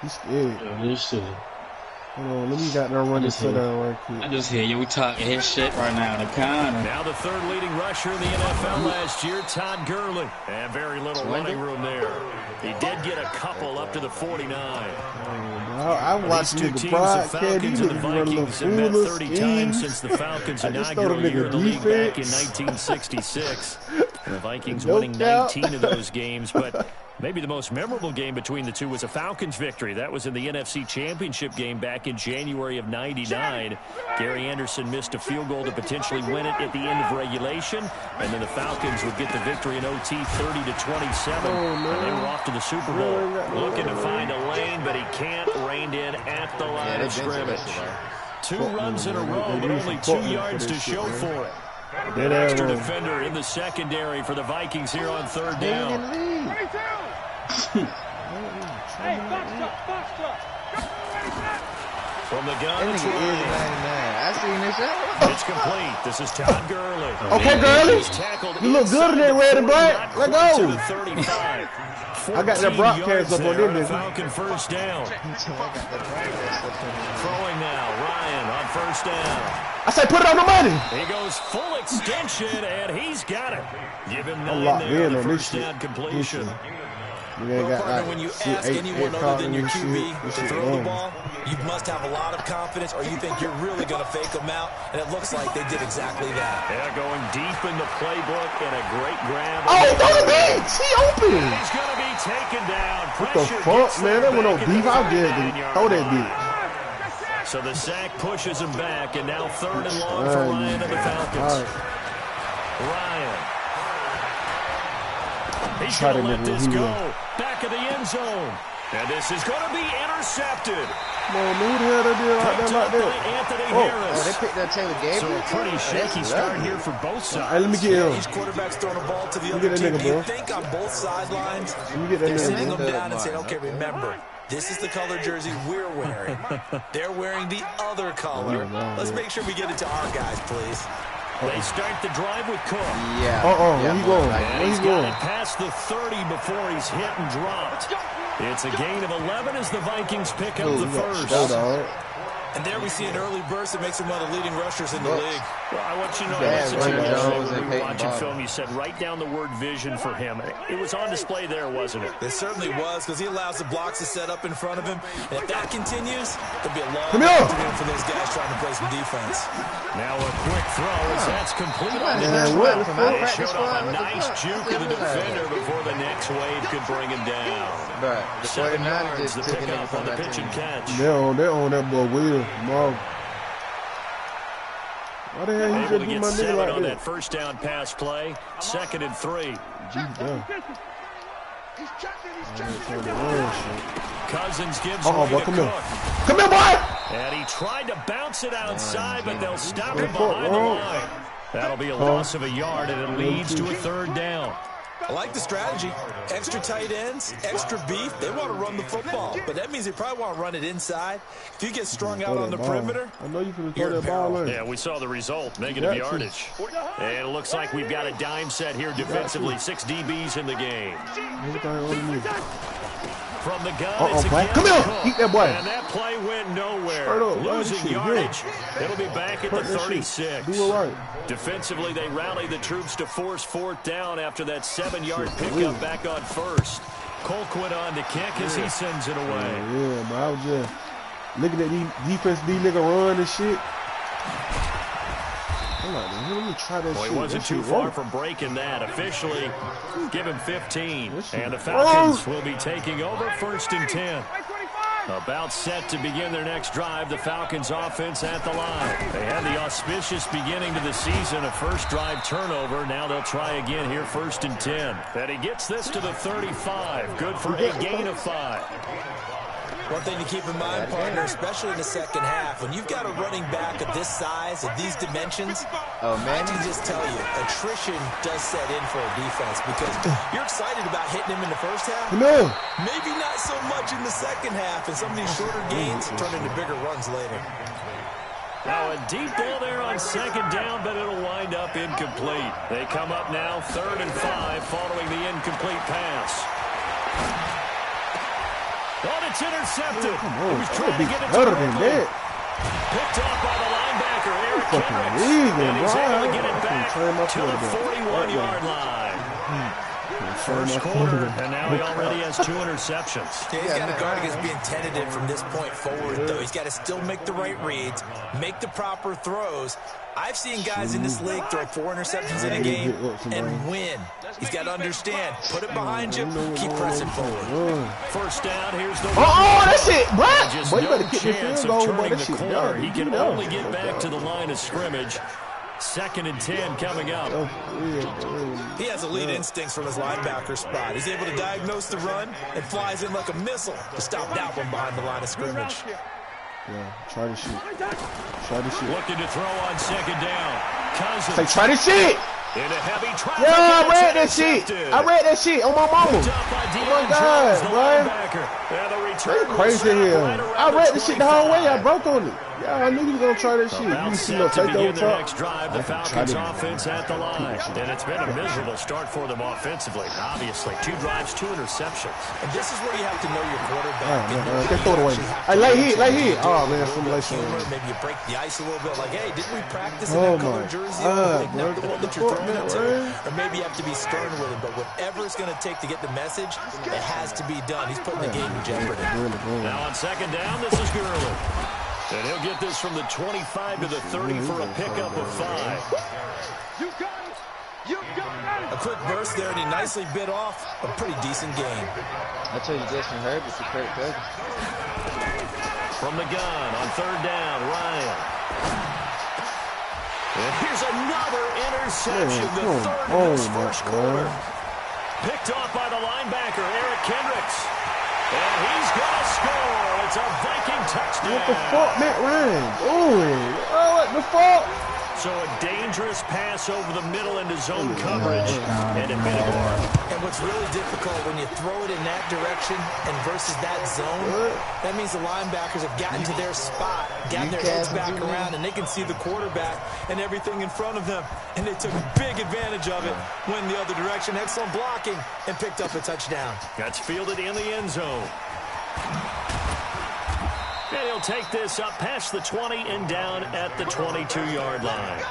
He's scared. Yo, this shit. Hold on, let me got there running sit down right quick. I just hear you talking his shit right now in the corner. Now the third leading rusher in the NFL last year, Todd Gurley. And very little running room there. He did get a couple up to the 49. I'm watching the broadcast. These niggas running the foolish 30 times since the Falcons' inaugural year in the league back in 1966. The Vikings winning 19 of those games, but maybe the most memorable game between the two was a Falcons victory. That was in the NFC Championship game back in January of '99. Gary Anderson missed a field goal to potentially win it at the end of regulation, and then the Falcons would get the victory in OT 30-27, and they were off to the Super Bowl. Looking to find a lane, but he can't. Reined in at the line of scrimmage. 2 runs in a row, but only 2 yards to show for it. An extra defender in the secondary for the Vikings here on third down. From the gun, it's complete. This is Todd Gurley. Okay, Gurley. You look good in that red and black. Let go. I got that broadcast up on them. Falcon first down. Throwing now, Ryan on first down. I say put it on the money. He goes full extension, and he's got it. Give him 9 there, the first down completion. When you ask anyone other than your QB to throw the ball, you must have a lot of confidence, or you think you're really going to fake them out, and it looks like they did exactly that. Yeah, going deep in the playbook, and a great grab. Oh, go to me! He open! He's going to be taken down. What the fuck, man? That went on deep. I'll get it. Throw that bitch. So the sack pushes him back, and now 3rd and long for Ryan and the Falcons. Ryan. He's going to let this go. Back of the end zone. And this is going to be intercepted. No, who the hell they did like that? Anthony Harris. They picked that Taylor Gabriel. So a pretty shaky start here for both sides. Hey, let me get him. Each quarterback's throwing a ball to the other team. You think on both sidelines, they're sitting them down and saying, okay, remember, this is the color jersey we're wearing. They're wearing the other color. Let's make sure we get it to our guys, please. They start the drive with Cook. Yeah. Where you going? And he's got it past the 30 before he's hit and dropped. It's a gain of 11 as the Vikings pick up the first. And there we see an early burst that makes him one of the leading rushers in the league. Well, I want you to know that's a team when we were watching film, you said write down the word vision for him. It was on display there, wasn't it? It certainly was, because he allows the blocks to set up in front of him. And if that continues, there'll be a long afternoon for those guys trying to play some defense. Now a quick throw as that's complete. They showed off a nice juke of the defender before the next wave could bring him down. But the 49ers the pickup on the pitch and catch. They're on that boy Will. Why the hell he able just to get my 7 like on that? that first down pass play. 2nd and 3. Cousins gives way to Cook. Come here, boy! And he tried to bounce it outside, but they'll stop him behind the line. That'll be a loss of a yard, and it leads to a 3rd down. I like the strategy. Extra tight ends, extra beef. They want to run the football, but that means they probably want to run it inside. If you get strung out on the perimeter, I know you can throw that ball in. Yeah, we saw the result. Negative yardage. And it looks like we've got a dime set here defensively. 6 DBs in the game. From the gun, it's again. Come here, eat that boy. And that play went nowhere. Losing yardage. It'll be back at the 36. Do it right. Defensively, they rally the troops to force 4th down after that 7-yard pickup back on 1st. Colk went on to kick as he sends it away. Yeah, but I was just looking at these defense, these niggas run and shit. I'm like, let me try that shit. He wasn't too far from breaking that. Officially, give him 15. And the Falcons will be taking over 1st and 10. About set to begin their next drive, the Falcons offense at the line. They had the auspicious beginning to the season, a first drive turnover. Now they'll try again here, 1st and 10. And he gets this to the 35. Good for a gain of 5. One thing to keep in mind, partner, especially in the second half, when you've got a running back of this size, of these dimensions, I can just tell you, attrition does set in for a defense because you're excited about hitting him in the first half. No. Maybe not so much in the second half, and some of these shorter gains turn into bigger runs later. Now a deep ball there on 2nd down, but it'll wind up incomplete. They come up now 3rd and 5 following the incomplete pass. Oh, it's intercepted. Come He on, was it's trying to get it better to than Ridley. that. Picked off by the linebacker, Eric Fucking Kendricks. leaving, And he's bro. able to get it I back can turn my to the quarterback. 41-yard line. First quarter, and now he already has 2 interceptions. Yeah, he's got to guard against being tentative from this point forward, though. He's got to still make the right reads, make the proper throws. I've seen guys in this league throw 4 interceptions in a game and win. He's got to understand. Put it behind you. Keep pressing forward. First down, here's the... Oh, that's it, bro. Just Boy, you no better kick this chance field of goal, boy. turning That the shit corner. done. He can only get back to the line of scrimmage. 2nd and 10 coming up. He has elite instincts from his linebacker spot. He's able to diagnose the run and flies in like a missile to stop that one behind the line of scrimmage. Yeah, try to shoot. Try to shoot. Looking to throw on 2nd down. Cousins. Say, try to shoot. In a heavy traffic. Yeah, I read that shit. I read that shit on my mama. Oh my God, boy. That's crazy here. I read the shit the whole way. I broke on it. Yeah, I knew you were gonna try that shit. You see no take over top. Next drive, the Falcons offense at the line, and it's been a miserable start for them offensively. Obviously, 2 drives, 2 interceptions. And this is where you have to know your quarterback. They throw it away. Hey, lay here. Oh man, simulation. Maybe you break the ice a little bit. Like, hey, didn't we practice in that color jersey? Like, not the one that you're throwing it to. Or maybe you have to be stern with him. But whatever it's going to take to get the message, it has to be done. He's putting the game in jeopardy. Now on 2nd down, this is Gurley. And he'll get this from the 25 to the 30 for a pickup of 5. A quick burst there, and he nicely bit off a pretty decent game. I told you Justin Herbert's a Kirk Cousins. From the gun on 3rd down, Ryan. And here's another interception, the 3rd in this first quarter. Picked off by the linebacker, Eric Kendricks. And he's going to score. It's a Viking touchdown. What the fuck, Matt Ryan doing? Oh, what the fuck? So a dangerous pass over the middle into zone coverage, and it made a mark. And what's really difficult when you throw it in that direction and versus that zone, that means the linebackers have gotten to their spot, gotten their heads back around, and they can see the quarterback and everything in front of them. And they took big advantage of it, went the other direction, excellent blocking, and picked up a touchdown. That's fielded in the end zone. And he'll take this up past the 20 and down at the 22-yard line.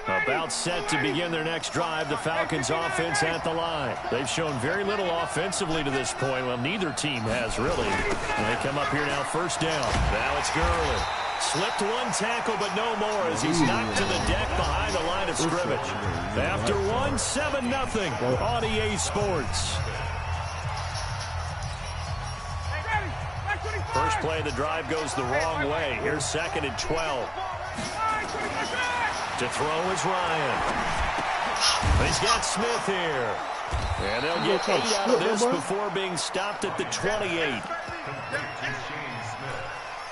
About set to begin their next drive, the Falcons offense at the line. They've shown very little offensively to this point. Well, neither team has really. And they come up here now, 1st down. Now it's Gurley. Slipped 1 tackle, but no more as he's knocked to the deck behind the line of scrimmage. After 1, 7-0 on EA Sports. First play of the drive goes the wrong way. Here's 2nd and 12. To throw is Ryan. He's got Smith here. And they'll get 8 out of this before being stopped at the 28.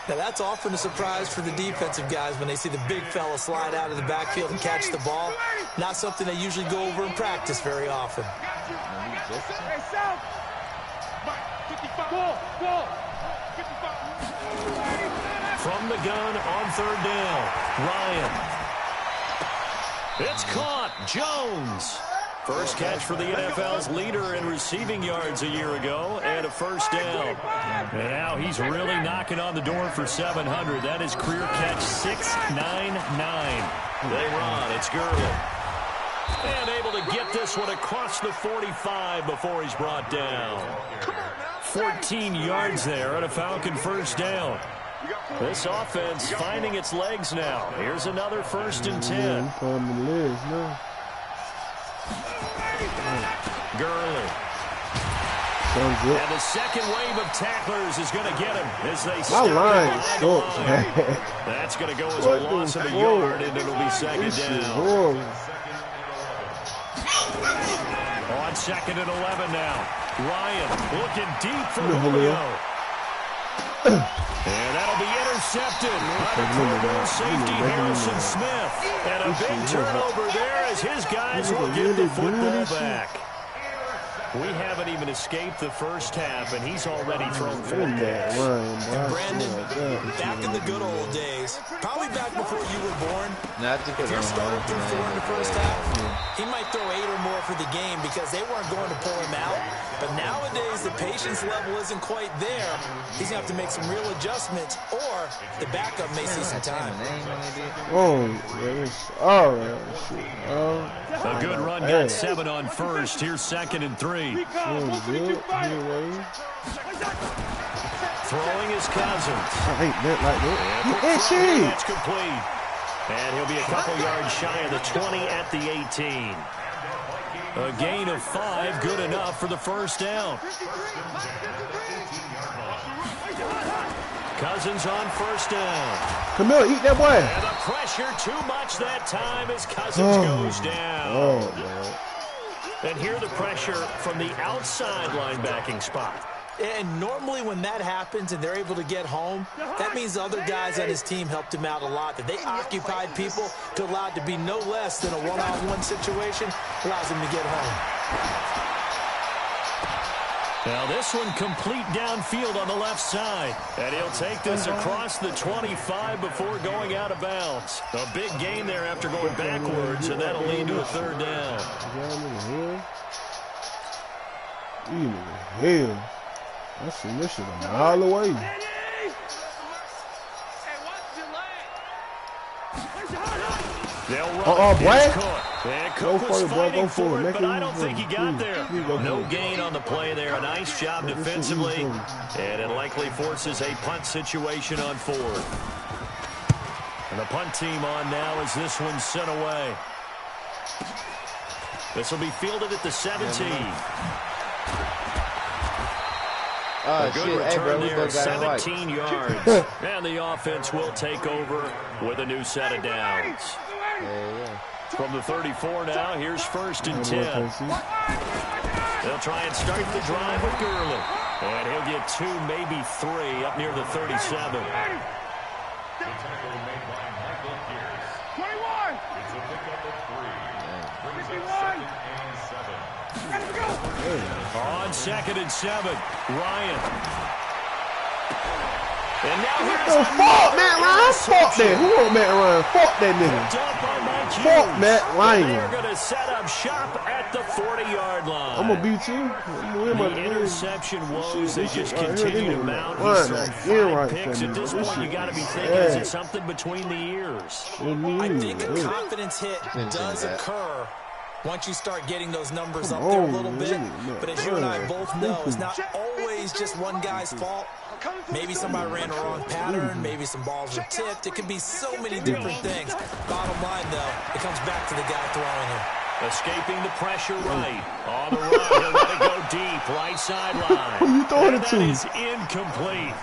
Now, that's often a surprise for the defensive guys when they see the big fella slide out of the backfield and catch the ball. Not something they usually go over in practice very often. From the gun on 3rd down, Ryan. It's caught. Jones. First catch for the NFL's leader in receiving yards a year ago, and a 1st down. And now he's really knocking on the door for 700. That is career catch 699. They run. It's Gurley. And able to get this one across the 45 before he's brought down. 14 yards there on a Falcon 1st down. This offense finding its legs now. Here's another 1st and 10. Gurley. And the second wave of tacklers is going to get him as they start behind the line. That's going to go as a loss of a yard, and it'll be 2nd down. On 2nd and 11 now. Ryan looking deep for Julio. And that'll be intercepted by safety Harrison Smith. And a big turnover there as his guys will get the football back. We haven't even escaped the first half, and he's already thrown 4 picks. And Brandon, back in the good old days, probably back before you were born, if you're starting through 4 in the first half, he might throw 8 or more for the game because they weren't going to pull him out. But nowadays, the patience level isn't quite there. He's going to have to make some real adjustments, or the backup may see some time. Oh, all right. A good run got 7 on first. Here's 2nd and 3. Throwing his Cousins. I hate that like that. That's complete. And he'll be a couple yards shy of the 20 at the 18. A gain of 5, good enough for the first down. Cousins on first down. Camille, eat that boy. And the pressure too much that time as Cousins goes down. Oh, man. And here the pressure from the outside linebacking spot. And normally when that happens and they're able to get home, that means the other guys on his team helped him out a lot. That they occupied people to allow it to be no less than a one-on-one situation, allows him to get home. Now this one complete downfield on the left side. And he'll take this across the 25 before going out of bounds. A big gain there after going backwards, and that'll lead to a 3rd down. Hell. I seen this shit a mile away. Boy. Cook was fighting for it, but I don't think he got there. No gain on the play there. A nice job defensively, and it likely forces a punt situation on 4th. And the punt team on now as this one's sent away. This will be fielded at the 17. A good return there, 17 yards. And the offense will take over with a new set of downs. From the 34 now, here's 1st and 10. They'll try and start the drive with Gurley. And he'll get 2, maybe 3 up near the 37. On 2nd and 7, Ryan. And now here's fuck Matt Ryan. Fuck that. Who want Matt Ryan? Fuck that nigga. Fuck Matt Ryan. They're going to set up shop at the 40-yard line. I'm going to beat you. The interception woes, they just continue to mount. He's thrown 5 picks. At this point, you got to be thinking, is it something between the ears? I think a confidence hit does occur once you start getting those numbers up there a little bit. But as you and I both know, it's not always just one guy's fault. Maybe somebody ran a wrong pattern. Maybe some balls were tipped. It could be so many different things. Bottom line, though, it comes back to the guy throwing it. Escaping the pressure right. On the run, he'll let it go deep. Right sideline. Who you throwing it to? That is incomplete.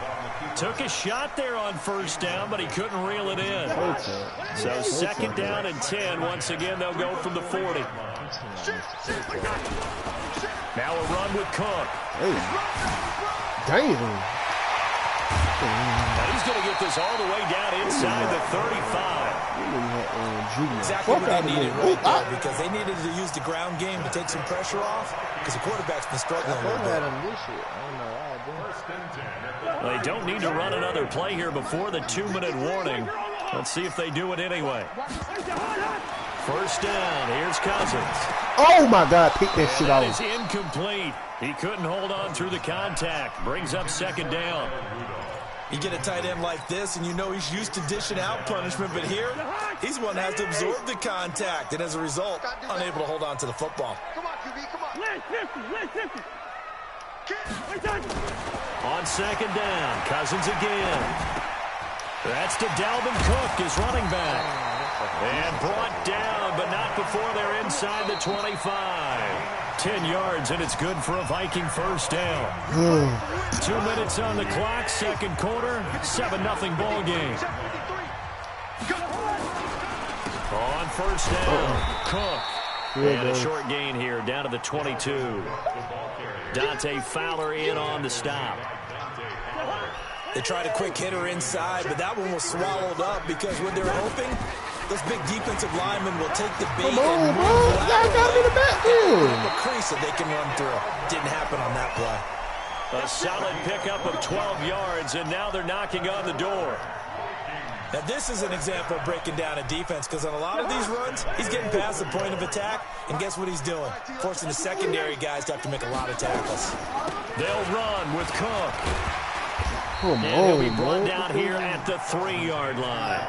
Took a shot there on 1st down, but he couldn't reel it in. So 2nd down and 10. Once again, they'll go from the 40. Now a run with Cook. Damn. And he's going to get this all the way down inside the 35. Exactly what they needed right there, because they needed to use the ground game to take some pressure off, because the quarterback's been struggling a little bit. They don't need to run another play here before the 2-minute warning. Let's see if they do it anyway. 1st down. Here's Cousins. Oh, my God. Pick that shit off. That is incomplete. He couldn't hold on through the contact. Brings up 2nd down. You get a tight end like this, and you know he's used to dishing out punishment, but here, he's one that has to absorb the contact, and as a result, unable to hold on to the football. Come on, QB, come on. Listen. On 2nd down, Cousins again. That's to Dalvin Cook, his running back. And brought down, but not before they're inside the 25. 10 yards, and it's good for a Viking 1st down. 2 minutes on the clock, 2nd quarter, 7-0 ball game. On 1st down, Cook. And a short gain here, down to the 22. Dante Fowler in on the stop. They tried a quick hitter inside, but that one was swallowed up because what they were hoping, those big defensive linemen will take the bait Come on, and bro. move Y'all got me in the backfield. a crease that they can run through. Didn't happen on that play. A solid pickup of 12 yards, and now they're knocking on the door. Now, this is an example of breaking down a defense, because on a lot of these runs, he's getting past the point of attack, and guess what he's doing? Forcing the secondary guys to have to make a lot of tackles. They'll run with Cook. Come And he'll be on, brought bro. down here at the 3-yard line.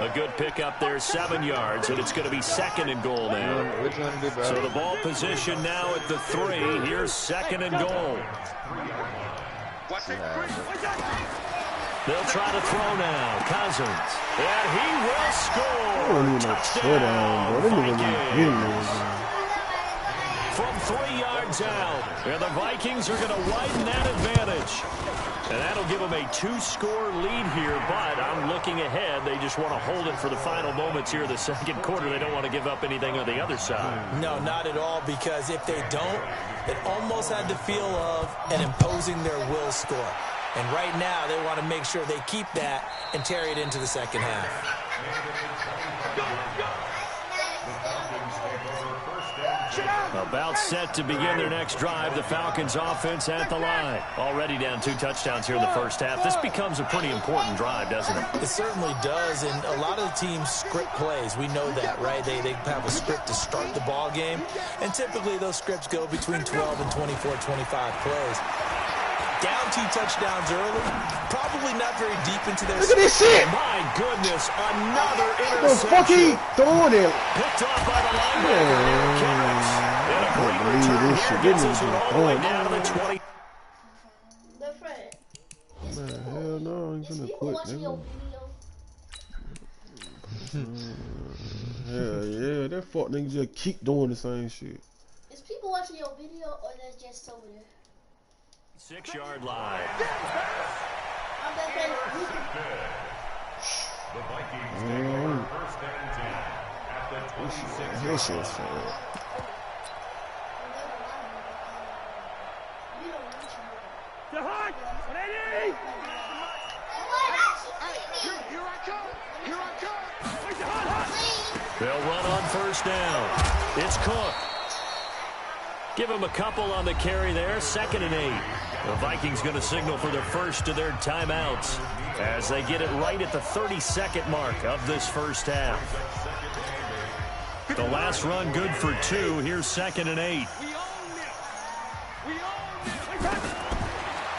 A good pickup there, 7 yards, and it's going to be 2nd and goal now. Which one to do, bro? So the ball position now at the 3. Here's 2nd and goal. They'll try to throw now. Cousins. And he will score. I don't need no touchdown, bro. They need to be From 3 yards out. And the Vikings are going to widen that advantage. And that'll give them a 2-score lead here, but I'm looking ahead. They just want to hold it for the final moments here of the second quarter. They don't want to give up anything on the other side. No, not at all, because if they don't, it almost had the feel of an imposing their will score. And right now, they want to make sure they keep that and carry it into the second half. About set to begin their next drive. The Falcons offense at the line. Already down 2 touchdowns here in the first half. This becomes a pretty important drive, doesn't it? It certainly does, and a lot of the teams script plays. We know that, right? They have a script to start the ball game, and typically those scripts go between 12 and 24, 25 plays. Down 2 touchdowns early, probably not very deep into their... Look at this shit! My goodness, another What the fuck he interception. throwing it? Picked off by the linebacker. Carrots. And a great believe return this here shit. gets This us is all the way going. down to the 20. Man, hell no, I ain't finna quit, nigga. Hell yeah, that fuck nigga just keep doing the same shit. Is people watching your video or they're just over there? 6-yard line. I'm that fan. The Vikings take over 1st and 10 at the 26. This shit's sad. To Hunt! Ready! Here I come! Here I come! Wait to Hunt! They'll run on 1st down. It's Cook. Give him a couple on the carry there. 2nd and 8. The Vikings going to signal for their first of their timeouts as they get it right at the 32nd mark of this first half. The last run good for 2. Here's 2nd and 8.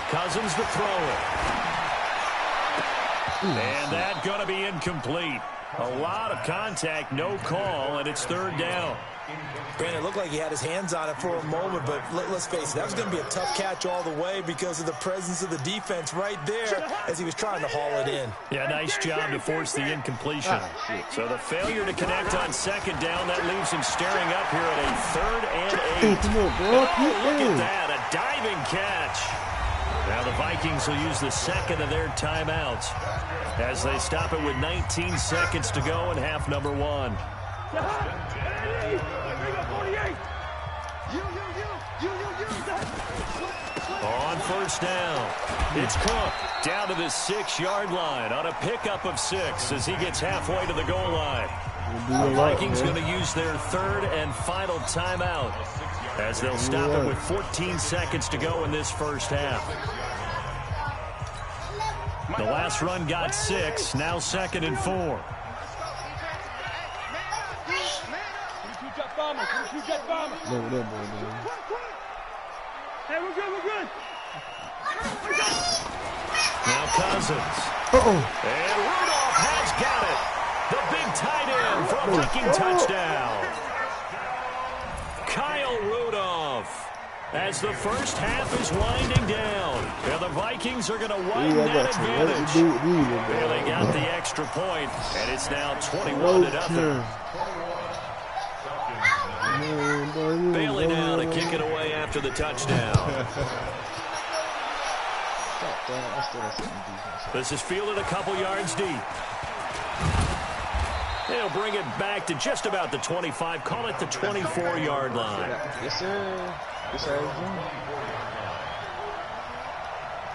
Cousins to throw it. And that going to be incomplete. A lot of contact, no call, and it's 3rd down. Brandon, it looked like he had his hands on it for a moment, but let's face it, that was going to be a tough catch all the way because of the presence of the defense right there as he was trying to haul it in. Yeah, nice job to force the incompletion. So the failure to connect on 2nd down, that leaves him staring up here at a 3rd and 8. Come on, bro. Oh, look at that, a diving catch. Now the Vikings will use the 2nd of their timeouts as they stop it with 19 seconds to go in half number 1. On 1st down, it's Cook down to the 6-yard line on a pickup of 6 as he gets halfway to the goal line. The Vikings going to use their 3rd and final timeout as they'll stop it with 14 seconds to go in this first half. The last run got 6, now 2nd and 4. Hey, we're good. Now Cousins. And Rudolph has got it. The big tight end for a breaking touchdown. Kyle Rudolph. As the first half is winding down. And the Vikings are going to widen that advantage. Yeah, they got the extra point, and it's now 21-0. Bailey now to kick it away after the touchdown. This is fielded a couple yards deep. They'll bring it back to just about the 25. Call it the 24-yard line. Yes, sir. Yes, sir.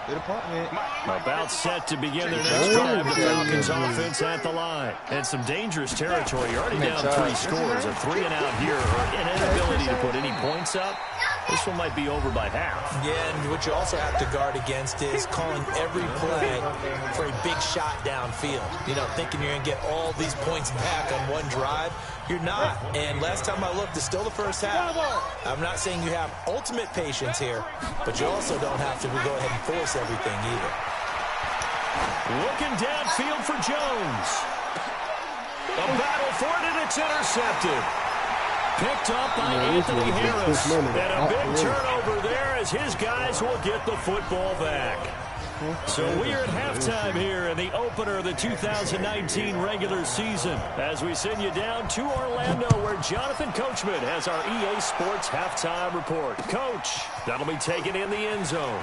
Good apartment. About set to begin their next drive. The Falcons offense at the line. And some dangerous territory. You're already down 3 scores. A 3-and-out here or an inability to put any points up. This one might be over by half. Yeah, and what you also have to guard against is calling every play for a big shot downfield. You know, thinking you're going to get all these points back on one drive. You're not. And last time I looked, it's still the first half. I'm not saying you have ultimate patience here, but you also don't have to go ahead and force everything either. Looking downfield for Jones. A battle for it, and it's intercepted. Picked up by Anthony Harris. And a big turnover there as his guys will get the football back. So we are at halftime here in the opener of the 2019 regular season as we send you down to Orlando where Jonathan Coachman has our EA Sports halftime report. Coach, that'll be taken in the end zone.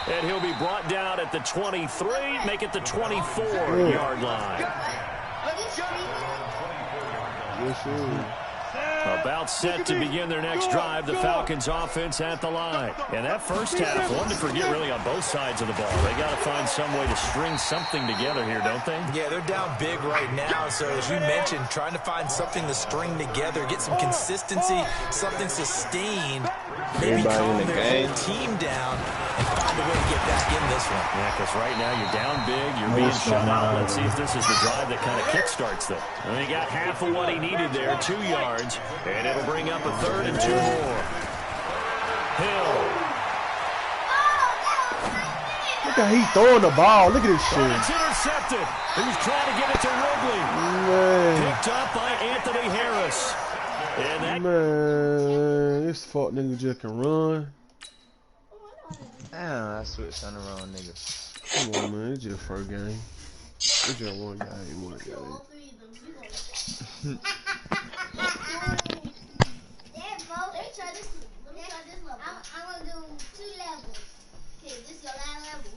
And he'll be brought down at the 23, make it the 24-yard line. About set to begin their next drive, the Falcons offense at the line. And that first half, one to forget really on both sides of the ball. They got to find some way to string something together here, don't they? Yeah, they're down big right now. So as you mentioned, trying to find something to string together, get some consistency, something sustained, maybe calm their whole team down and find a way to get back in this one. Yeah, because right now you're down big, you're being shut out. Let's see if this is the drive that kind of kickstarts them. And he got half of what he needed there, 2 yards. And it'll bring up a 3rd and 2 more. Hill. Look how he throwing the ball. Look at this shit. It's intercepted. He was trying to get it to Ridley. Man. Picked up by Anthony Harris. And that Man, this fuck nigga just can run. Damn, I switched on the wrong nigga. Come on, man. It's just first game. It's just one game. I'm gonna do 2 levels. Okay, this is your last level.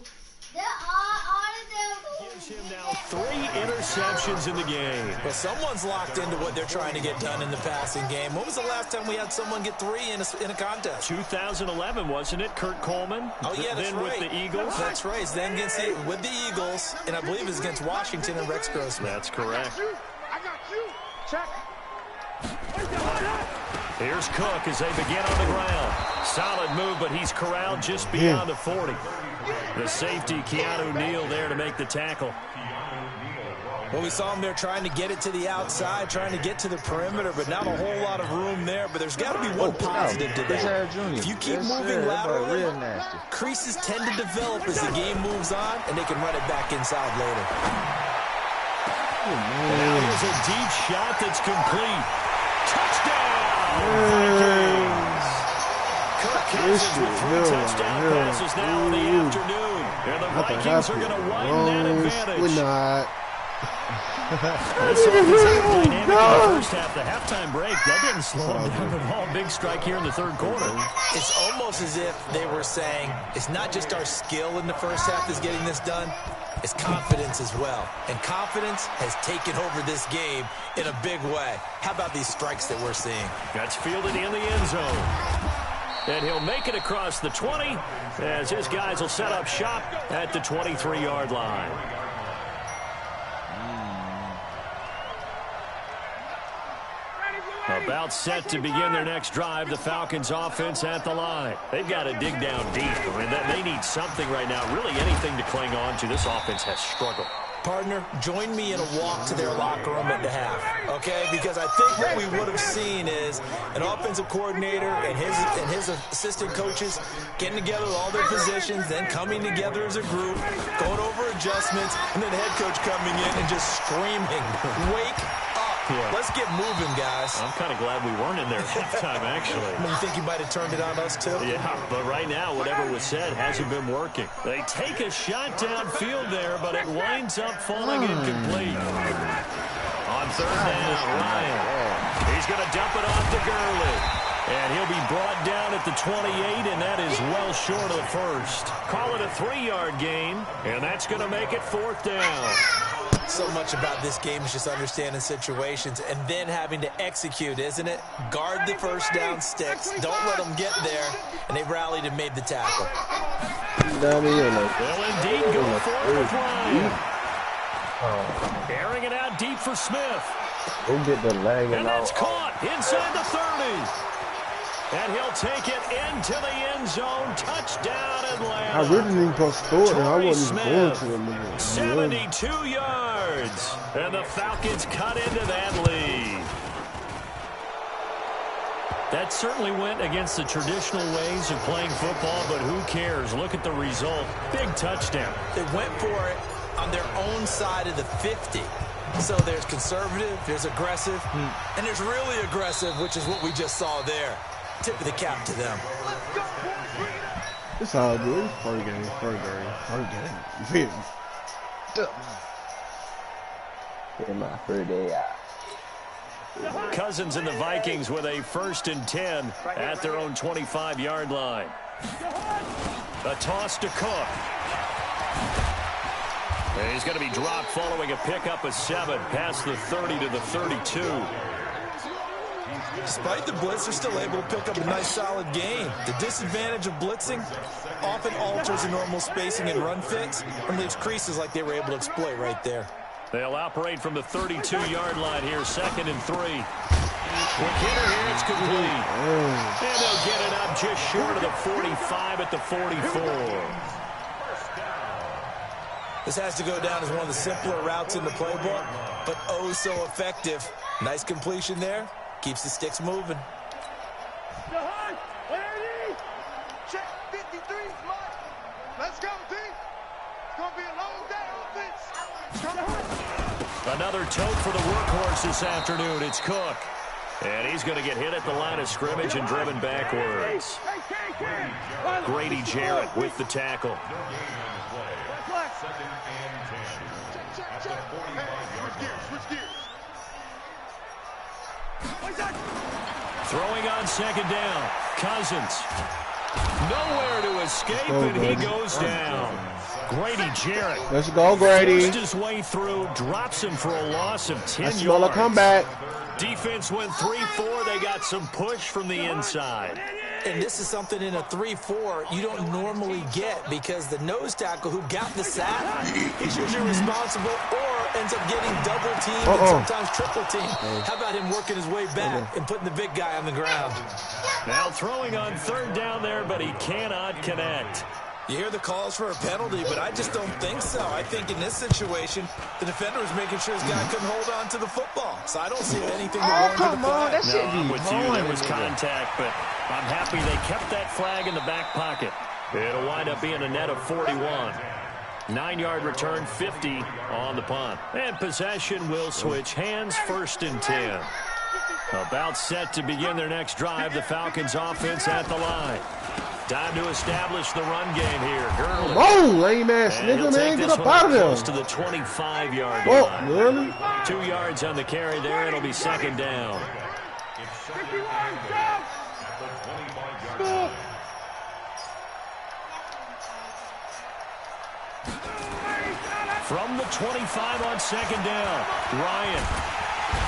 There are all of them. gives him now 3 interceptions in the game. Well, someone's locked into what they're trying to get done in the passing game. When was the last time we had someone get 3 in a contest? 2011, wasn't it? Kurt Coleman. Oh yeah, that's then right. with the Eagles. That's right. Then against with the Eagles, and I believe it's against Washington and Rex Grossman. That's correct. I got you. Check. Here's Cook as they begin on the ground. Solid move, but he's corralled just beyond the 40. The safety, Keanu Neal, there to make the tackle. Well, we saw him there trying to get it to the outside, trying to get to the perimeter, but not a whole lot of room there. But there's got to be one positive to that. If you keep moving laterally, creases tend to develop as the game moves on, and they can run it back inside later. Now here's a deep shot that's complete. Touchdown! Kirk Cousins with 3 touchdown passes now in the afternoon. And the Vikings are going to widen that advantage. We're not. This offense dynamic in the first half. The halftime break, that didn't slow them down at all. Big strike here in the third quarter. It's almost as if they were saying, it's not just our skill in the first half that's getting this done, it's confidence as well. And confidence has taken over this game in a big way. How about these strikes that we're seeing? That's fielded in the end zone. And he'll make it across the 20 as his guys will set up shop at the 23-yard line. About set to begin their next drive, the Falcons offense at the line. They've got to dig down deep. I mean, they need something right now, really anything to cling on to. This offense has struggled. Partner, join me in a walk to their locker room at the half, okay? Because I think what we would have seen is an offensive coordinator and his assistant coaches getting together with all their positions, then coming together as a group, going over adjustments, and then the head coach coming in and just screaming, wake up. Yeah. Let's get moving, guys. I'm kind of glad we weren't in there at halftime, actually. You think you might have turned it on us, too? Yeah, but right now, whatever was said hasn't been working. They take a shot downfield there, but it winds up falling incomplete. On third down, Ryan. He's going to dump it off to Gurley. And he'll be brought down at the 28, and that is well short of the first. Call it a 3-yard gain, and that's going to make it 4th down. So much about this game is just understanding situations and then having to execute, isn't it? Guard the first down sticks. Don't let them get there. And they rallied and made the tackle. They'll indeed go forward with Ryan. Airing it out deep for Smith. Go get the leg and that's caught inside the 30. And he'll take it into the end zone. Touchdown, Atlanta. I really didn't go score it. I wasn't even going to them. 72 yards. And the Falcons cut into that lead. That certainly went against the traditional ways of playing football, but who cares? Look at the result. Big touchdown. They went for it on their own side of the 50. So there's conservative, there's aggressive, and there's really aggressive, which is what we just saw there. Tip of the cap to them. It's all good. It's first game. You feel me? In my first day out. Cousins and the Vikings with a 1st and 10 at their own 25-yard line. A toss to Cook. And he's going to be dropped following a pickup of 7 past the 30 to the 32. Despite the blitz, they're still able to pick up a nice, solid gain. The disadvantage of blitzing often alters the normal spacing and run fits and leaves creases like they were able to exploit right there. They'll operate from the 32-yard line here, 2nd and 3. Quick hitter here, it's complete. And they'll get it up just short of the 45 at the 44. This has to go down as one of the simpler routes in the playbook, but oh so effective. Nice completion there. Keeps the sticks moving. Check 53, Mike. Let's go, team. It's going to be a long day offense. Another tote for the workhorse this afternoon. It's Cook. And he's going to get hit at the line of scrimmage and driven backwards. Grady Jarrett with the tackle. Switch gears. Throwing on 2nd down. Cousins. Nowhere to escape, and he goes down. Grady Jarrett. Let's go, Grady. Forced his way through, drops him for a loss of 10 yards. Smaller comeback. Defense went 3-4. They got some push from the inside. And this is something in a 3-4 you don't normally get because the nose tackle who got the sack is usually responsible or ends up getting double teamed and sometimes triple teamed. How about him working his way back and putting the big guy on the ground? Now throwing on 3rd down there, but he cannot connect. You hear the calls for a penalty, but I just don't think so. I think in this situation, the defender was making sure his guy couldn't hold on to the football. So I don't see anything to warrant the flag. That should be with you. There was contact, but I'm happy they kept that flag in the back pocket. It'll wind up being a net of 41. 9-yard return, 50 on the punt. And possession will switch hands, 1st and 10. About set to begin their next drive, the Falcons offense at the line. Time to establish the run game here. Gurley. Whoa, lame ass nigga, man. Get up out of there. Close to the 25-yard line. Really? 2 yards on the carry there. It'll be 2nd down. From the 25 on 2nd down. Ryan.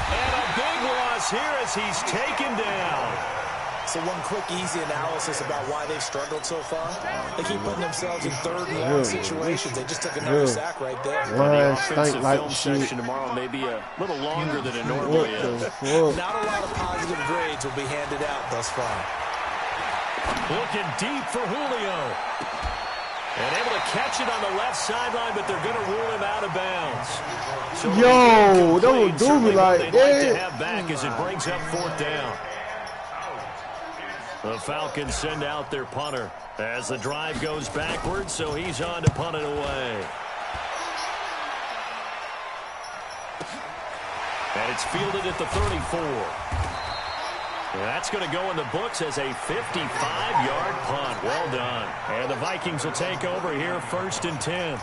And a big loss here as he's taken down. So one quick, easy analysis about why they've struggled so far. They keep putting themselves in 3rd and long situations. They just took another sack right there. The offensive film section tomorrow may be a little longer than it normally is. Not a lot of positive grades will be handed out thus far. Looking deep for Julio. And able to catch it on the left sideline, but they're going to rule him out of bounds. So yo, don't do me like that. Like to have back as it brings up 4th down. The Falcons send out their punter as the drive goes backwards, so he's on to punt it away. And it's fielded at the 34. And that's going to go in the books as a 55-yard punt. Well done. And the Vikings will take over here, 1st and 10.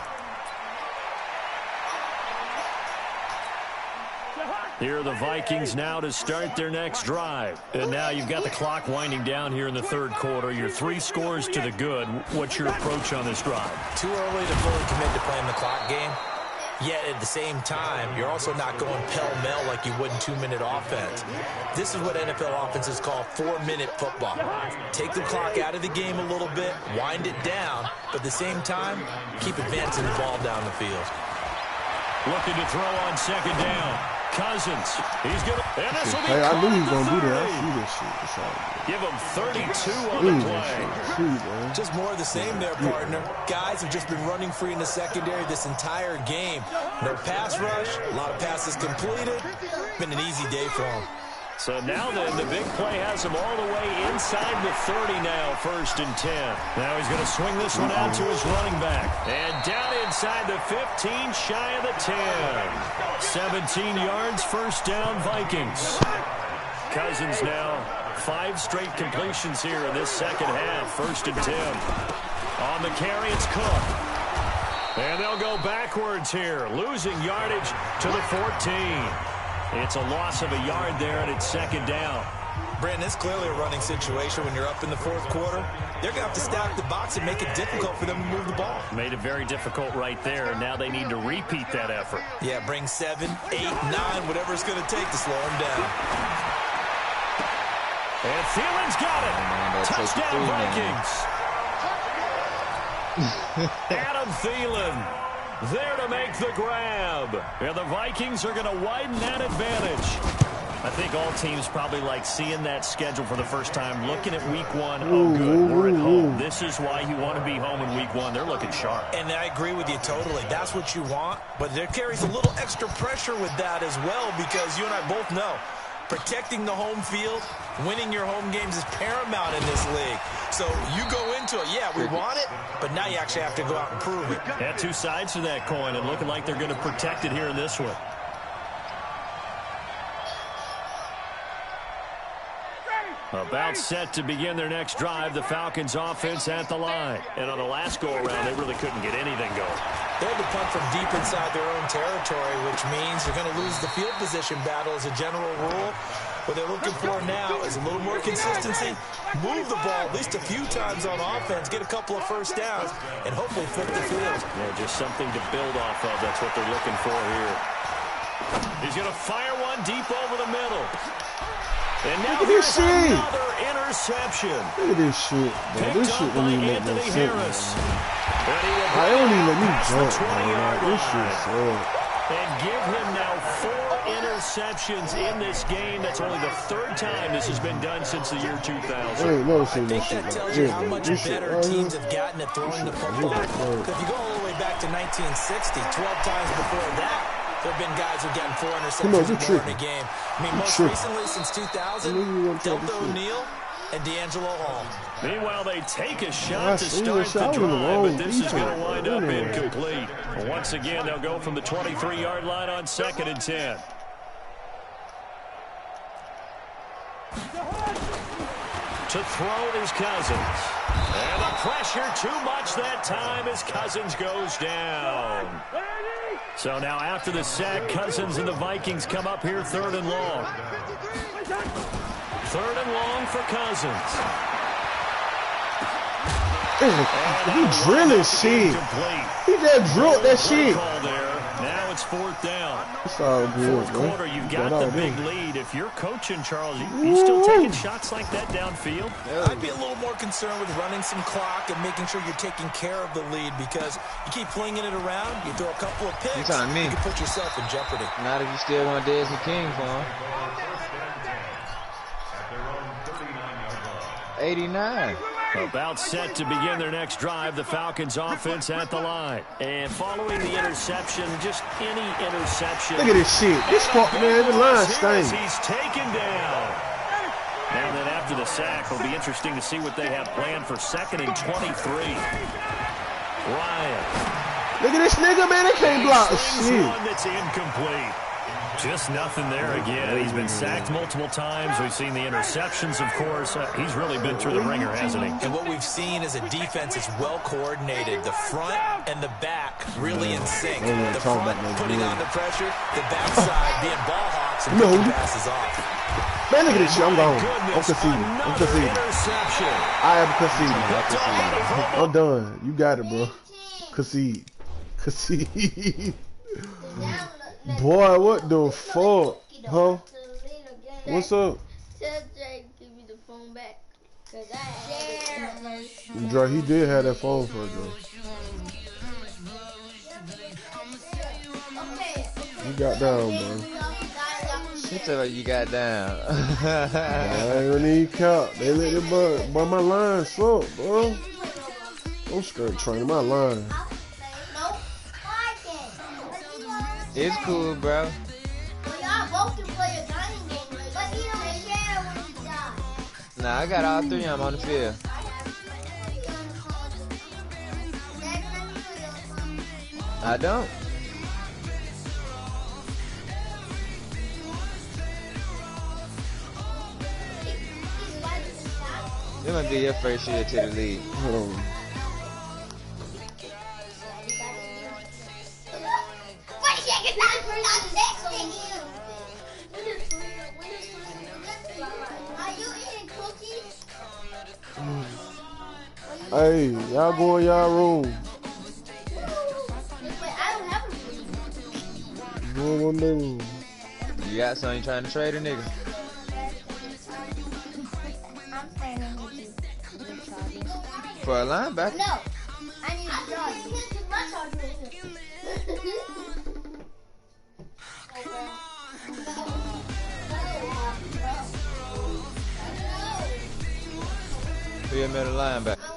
Here are the Vikings now to start their next drive. And now you've got the clock winding down here in the 3rd quarter. Your 3 scores to the good. What's your approach on this drive? Too early to fully commit to playing the clock game. Yet at the same time, you're also not going pell-mell like you would in 2-minute offense. This is what NFL offenses call 4-minute football. Take the clock out of the game a little bit, wind it down, but at the same time, keep advancing the ball down the field. Looking to throw on second down. Cousins. He's going to... And this will be I knew he was going to do that. I see this shit. It's all good. Give him 32 on the play. Just more of the same there, partner. Guys have just been running free in the secondary this entire game. No pass rush. A lot of passes completed. Been an easy day for them. So now then, the big play has him all the way inside the 30 now, 1st and 10. Now he's going to swing this one out to his running back. And down inside the 15, shy of the 10. 17 yards, 1st down, Vikings. Cousins now, 5 straight completions here in this second half, 1st and 10. On the carry, it's Cook. And they'll go backwards here, losing yardage to the 14. It's a loss of a yard there, and it's 2nd down. Brandon, it's clearly a running situation when you're up in the 4th quarter. They're going to have to stack the box and make it difficult for them to move the ball. Made it very difficult right there. Now they need to repeat that effort. Yeah, bring 7, 8, 9, whatever it's going to take to slow them down. And Thielen's got it. Touchdown, Vikings. Adam Thielen there to make the grab. And the Vikings are going to widen that advantage. I think all teams probably like seeing that schedule for the first time, looking at week 1. Oh, good, we're at home. This is why you want to be home in week 1. They're looking sharp. And I agree with you totally. That's what you want. But there carries a little extra pressure with that as well, because you and I both know protecting the home field, winning your home games is paramount in this league. So you go into it, yeah, we want it, but now you actually have to go out and prove it. Yeah, 2 sides to that coin, and looking like they're going to protect it here in this one. About set to begin their next drive, the Falcons offense at the line. And on the last go-around, they really couldn't get anything going. They had to punt from deep inside their own territory, which means they're going to lose the field position battle as a general rule. What they're looking for now is a little more consistency, move the ball at least a few times on offense, get a couple of 1st downs, and hopefully flip the field. Yeah, just something to build off of. That's what they're looking for here. He's going to fire one deep over the middle. And now here's another interception. Look at this shit, bro. This shit don't even make no sense. I don't even let me jump, man. This shit's sad. And give him now 4 interceptions in this game. That's only the 3rd time this has been done since the year 2000. I ain't never seen this shit that tells like you this, how much better teams have gotten at throwing the football. If you go all the way back to 1960, 12 times before that, there have been guys who've gotten 4 interceptions more in a game. I mean, most recently since 2000, Delta O'Neal and D'Angelo Hall. Meanwhile, they take a shot to start the drive, but this is going to wind up incomplete. Once again, they'll go from the 23-yard line on 2nd and 10. To throw is Cousins. And the pressure too much that time as Cousins goes down. So now after the sack, Cousins and the Vikings come up here 3rd and long. 3rd and long for Cousins. He drilling shit. He just drilled that shit. Now it's 4th down. It's all good, 4th quarter, you've got the big lead. If you're coaching, Charles, you still taking shots like that downfield? I'd be a little more concerned with running some clock and making sure you're taking care of the lead, because you keep flinging it around, you throw a couple of picks, you can put yourself in jeopardy. Not if you still want Desmond King for him. 89. About set to begin their next drive, the Falcons offense at the line. And following the interception, just any interception. Look at this shit. This fuck, man, the line stinks. He's taken down. And then after the sack, it'll be interesting to see what they have planned for 2nd and 23. Ryan. Look at this nigga, man. They can't block shit. One that's incomplete. Just nothing there again. He's been sacked multiple times. We've seen the interceptions, of course. He's really been through the ringer, hasn't he? And what we've seen is a defense that's well coordinated. The front and the back really in sync. The front putting on the pressure, the backside being ball hawks and picking passes off. Man, look at this shit. I'm gone. I'm conceding. I'm conceding. I am conceding. I'm done. You got it, bro. Concede. Concede. Boy, what the fuck? Huh? What's up? Tell Jay give me the phone back. Cause I Dre, he did have that phone for Dre. You got down, bro. She tell her you got down. I ain't gonna need count. They let the boy, my line suck, bro. I'm straight training my line. It's cool, bro. Nah, I got all three of them on the field. I don't. This might be your first year to the league. Hold on. Hey, y'all go in y'all room. Go in one room. You got something you trying to trade a nigga? For a linebacker? No, I need a job. Who your middle linebacker?